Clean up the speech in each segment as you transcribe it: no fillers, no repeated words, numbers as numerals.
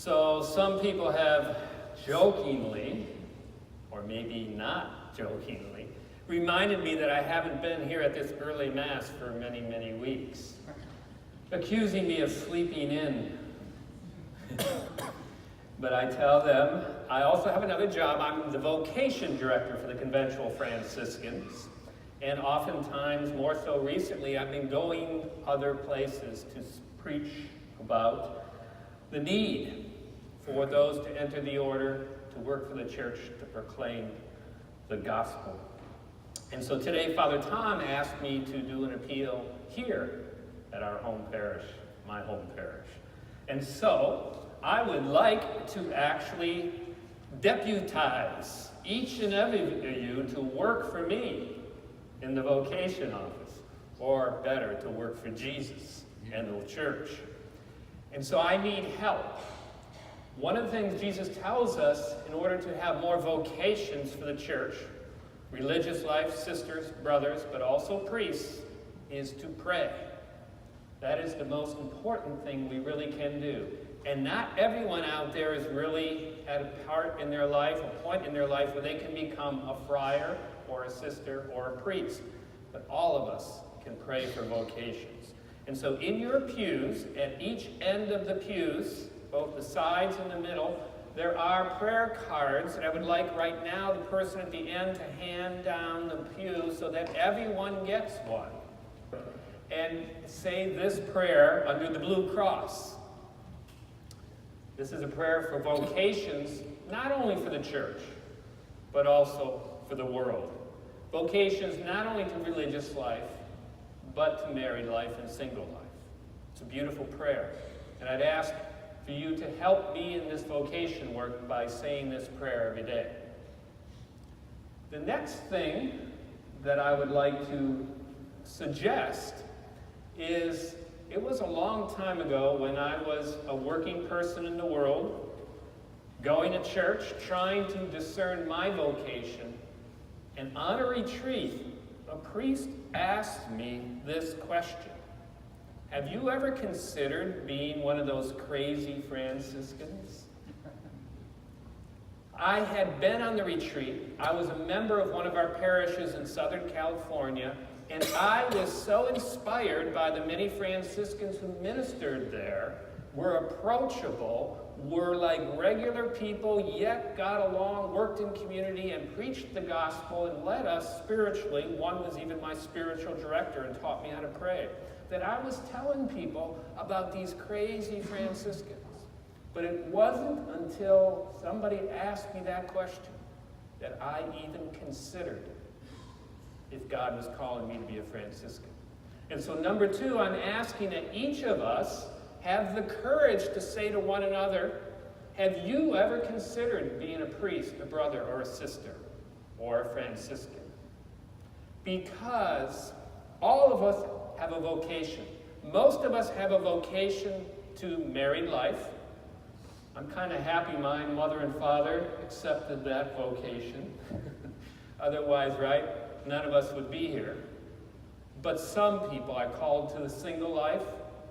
So some people have jokingly, or maybe not jokingly, reminded me that I haven't been here at this early Mass for many, many weeks, accusing me of sleeping in. But I tell them, I also have another job. I'm the Vocation Director for the Conventual Franciscans. And oftentimes, more so recently, I've been going other places to preach about the need for those to enter the order, to work for the church, to proclaim the gospel. And so today, Father Tom asked me to do an appeal here at our home parish, my home parish. And so I would like to actually deputize each and every of you to work for me in the vocation office, or better, to work for Jesus and the church. And so I need help. One of the things Jesus tells us in order to have more vocations for the church, religious life, sisters, brothers, but also priests, is to pray. That is the most important thing we really can do. And not everyone out there is really at a part in their life, a point in their life where they can become a friar or a sister or a priest. But all of us can pray for vocations. And so in your pews, at each end of the pews, both the sides and the middle, there are prayer cards, and I would like right now the person at the end to hand down the pew so that everyone gets one. And say this prayer under the blue cross. This is a prayer for vocations, not only for the church, but also for the world. Vocations not only to religious life, but to married life and single life. It's a beautiful prayer. And I'd ask for you to help me in this vocation work by saying this prayer every day. The next thing that I would like to suggest is, it was a long time ago when I was a working person in the world, going to church, trying to discern my vocation, and on a retreat, a priest asked me this question: have you ever considered being one of those crazy Franciscans? I had been on the retreat. I was a member of one of our parishes in Southern California, and I was so inspired by the many Franciscans who ministered there, were approachable, were like regular people, yet got along, worked in community, and preached the gospel and led us spiritually. One was even my spiritual director and taught me how to pray. That I was telling people about these crazy Franciscans. But it wasn't until somebody asked me that question that I even considered if God was calling me to be a Franciscan. And so number two, I'm asking that each of us have the courage to say to one another, have you ever considered being a priest, a brother, or a sister, or a Franciscan? Because all of us have a vocation. Most of us have a vocation to married life. I'm kind of happy my mother and father accepted that vocation. Otherwise, right, none of us would be here. But some people are called to the single life,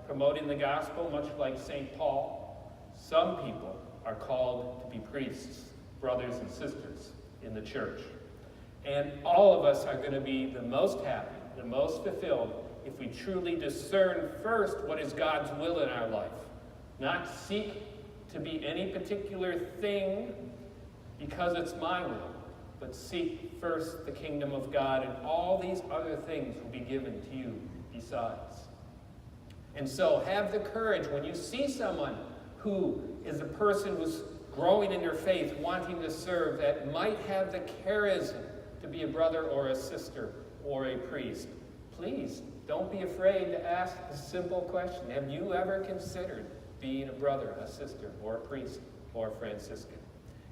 promoting the gospel, much like St. Paul. Some people are called to be priests, brothers and sisters in the church. And all of us are going to be the most happy, the most fulfilled, if we truly discern first what is God's will in our life. Not seek to be any particular thing because it's my will, but seek first the kingdom of God, and all these other things will be given to you besides. And so have the courage when you see someone who is a person who's growing in their faith, wanting to serve, that might have the charism to be a brother or a sister or a priest. Please, don't be afraid to ask a simple question. Have you ever considered being a brother, a sister, or a priest, or a Franciscan?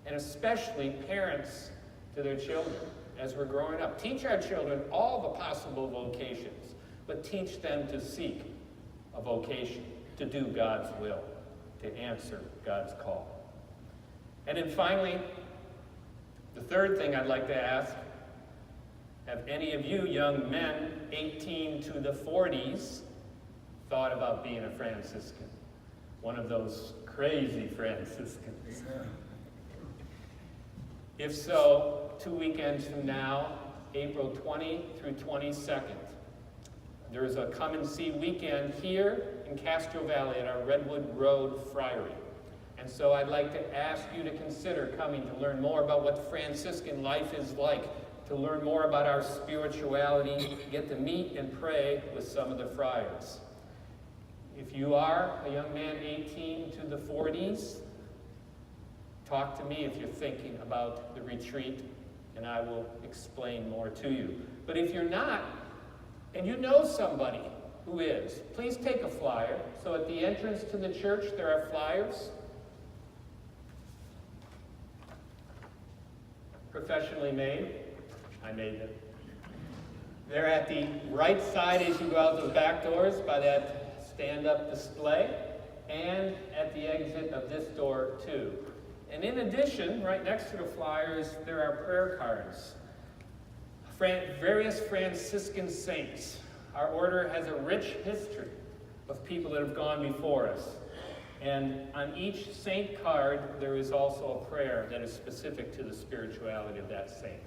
And especially parents to their children as we're growing up. Teach our children all the possible vocations, but teach them to seek a vocation, to do God's will, to answer God's call. And then finally, the third thing I'd like to ask, have any of you young men, 18 to the 40s, thought about being a Franciscan? one of those crazy Franciscans? If so, 2 weekends from now, April 20 through 22nd, there is a come and see weekend here in Castro Valley at our Redwood Road Friary. And so I'd like to ask you to consider coming to learn more about what Franciscan life is like, to learn more about our spirituality, get to meet and pray with some of the friars. If you are a young man 18 to the 40s, talk to me if you're thinking about the retreat, and I will explain more to you. But if you're not, and you know somebody who is, please take a flyer. So at the entrance to the church, there are flyers. Professionally made. I made them. They're at the right side as you go out the back doors by that stand-up display, and at the exit of this door too. And in addition, right next to the flyers, there are prayer cards. Various Franciscan saints. Our order has a rich history of people that have gone before us. And on each saint card, there is also a prayer that is specific to the spirituality of that saint.